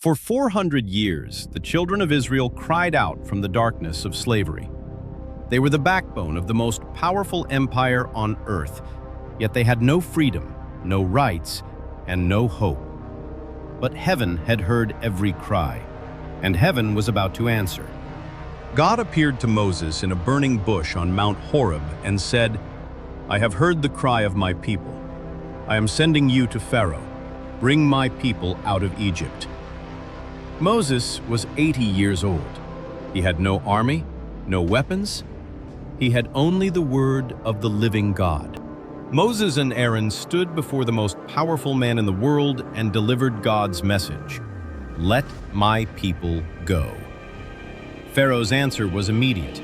For 400 years, the children of Israel cried out from the darkness of slavery. They were the backbone of the most powerful empire on earth, yet they had no freedom, no rights, and no hope. But heaven had heard every cry, and heaven was about to answer. God appeared to Moses in a burning bush on Mount Horeb and said, "I have heard the cry of my people. I am sending you to Pharaoh. Bring my people out of Egypt." Moses was 80 years old. He had no army, no weapons. He had only the word of the living God. Moses and Aaron stood before the most powerful man in the world and delivered God's message: "Let my people go." Pharaoh's answer was immediate.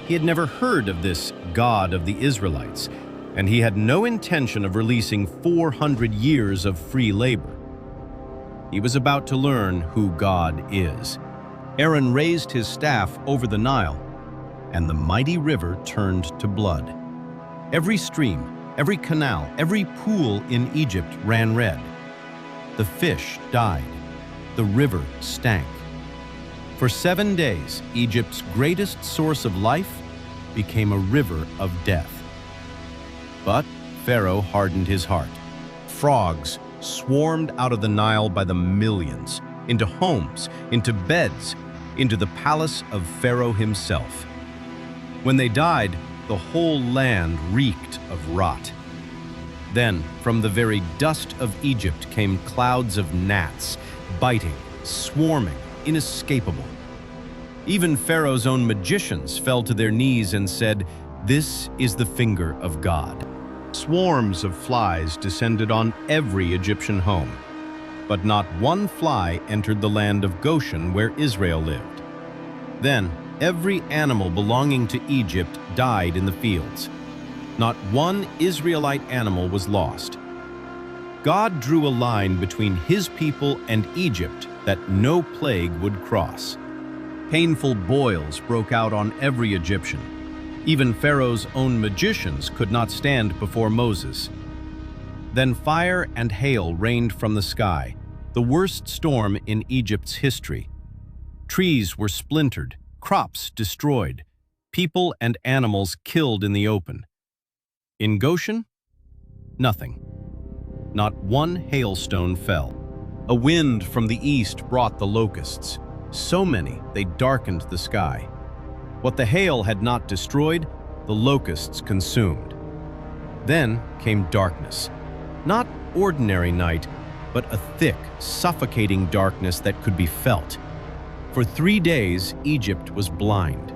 He had never heard of this God of the Israelites, and he had no intention of releasing 400 years of free labor. He was about to learn who God is. Aaron raised his staff over the Nile, and the mighty river turned to blood. Every stream, every canal, every pool in Egypt ran red. The fish died. The river stank. For 7 days, Egypt's greatest source of life became a river of death. But Pharaoh hardened his heart. Frogs swarmed out of the Nile by the millions, into homes, into beds, into the palace of Pharaoh himself. When they died, the whole land reeked of rot. Then, from the very dust of Egypt came clouds of gnats, biting, swarming, inescapable. Even Pharaoh's own magicians fell to their knees and said, "This is the finger of God." Swarms of flies descended on every Egyptian home, but not one fly entered the land of Goshen where Israel lived. Then every animal belonging to Egypt died in the fields. Not one Israelite animal was lost. God drew a line between his people and Egypt that no plague would cross. Painful boils broke out on every Egyptian. Even Pharaoh's own magicians could not stand before Moses. Then fire and hail rained from the sky, the worst storm in Egypt's history. Trees were splintered, crops destroyed, people and animals killed in the open. In Goshen, nothing. Not one hailstone fell. A wind from the east brought the locusts. So many, they darkened the sky. What the hail had not destroyed, the locusts consumed. Then came darkness. Not ordinary night, but a thick, suffocating darkness that could be felt. For 3 days, Egypt was blind.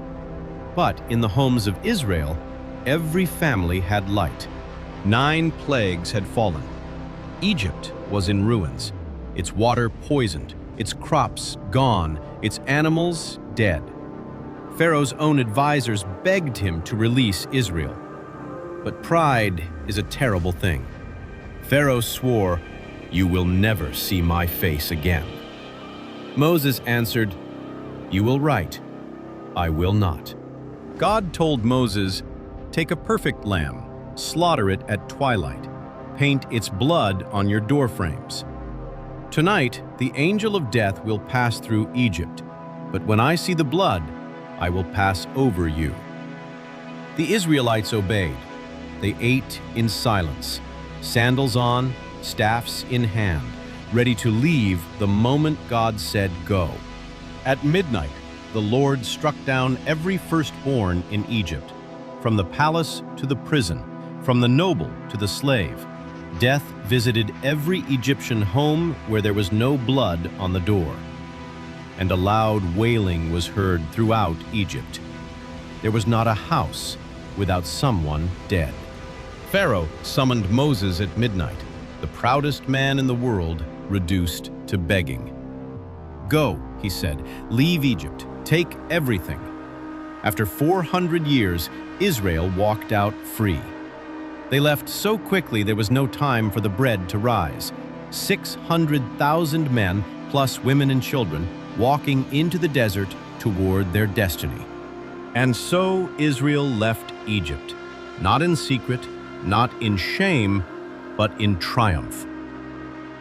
But in the homes of Israel, every family had light. 9 plagues had fallen. Egypt was in ruins, its water poisoned, its crops gone, its animals dead. Pharaoh's own advisors begged him to release Israel. But pride is a terrible thing. Pharaoh swore, "You will never see my face again." Moses answered, "You will write, I will not." God told Moses, "Take a perfect lamb, slaughter it at twilight, paint its blood on your doorframes. Tonight, the angel of death will pass through Egypt, but when I see the blood, I will pass over you." The Israelites obeyed. They ate in silence, sandals on, staffs in hand, ready to leave the moment God said go. At midnight, the Lord struck down every firstborn in Egypt, from the palace to the prison, from the noble to the slave. Death visited every Egyptian home where there was no blood on the door. And a loud wailing was heard throughout Egypt. There was not a house without someone dead. Pharaoh summoned Moses at midnight, the proudest man in the world reduced to begging. "Go," he said, "leave Egypt, take everything." After 400 years, Israel walked out free. They left so quickly there was no time for the bread to rise. 600,000 men, plus women and children, walking into the desert toward their destiny. And so Israel left Egypt, not in secret, not in shame, but in triumph.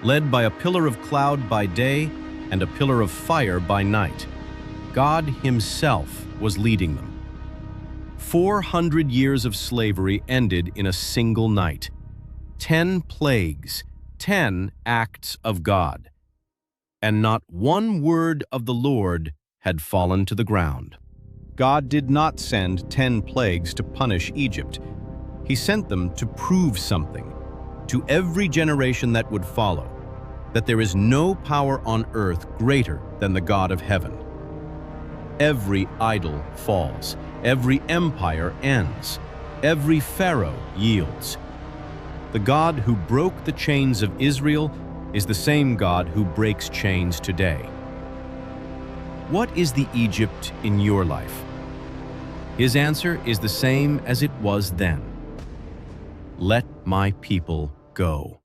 Led by a pillar of cloud by day and a pillar of fire by night. God Himself was leading them. 400 years of slavery ended in a single night. 10 plagues, 10 acts of God. And not one word of the Lord had fallen to the ground. God did not send 10 plagues to punish Egypt. He sent them to prove something to every generation that would follow, that there is no power on earth greater than the God of heaven. Every idol falls, every empire ends, every Pharaoh yields. The God who broke the chains of Israel is the same God who breaks chains today. What is the Egypt in your life? His answer is the same as it was then. Let my people go.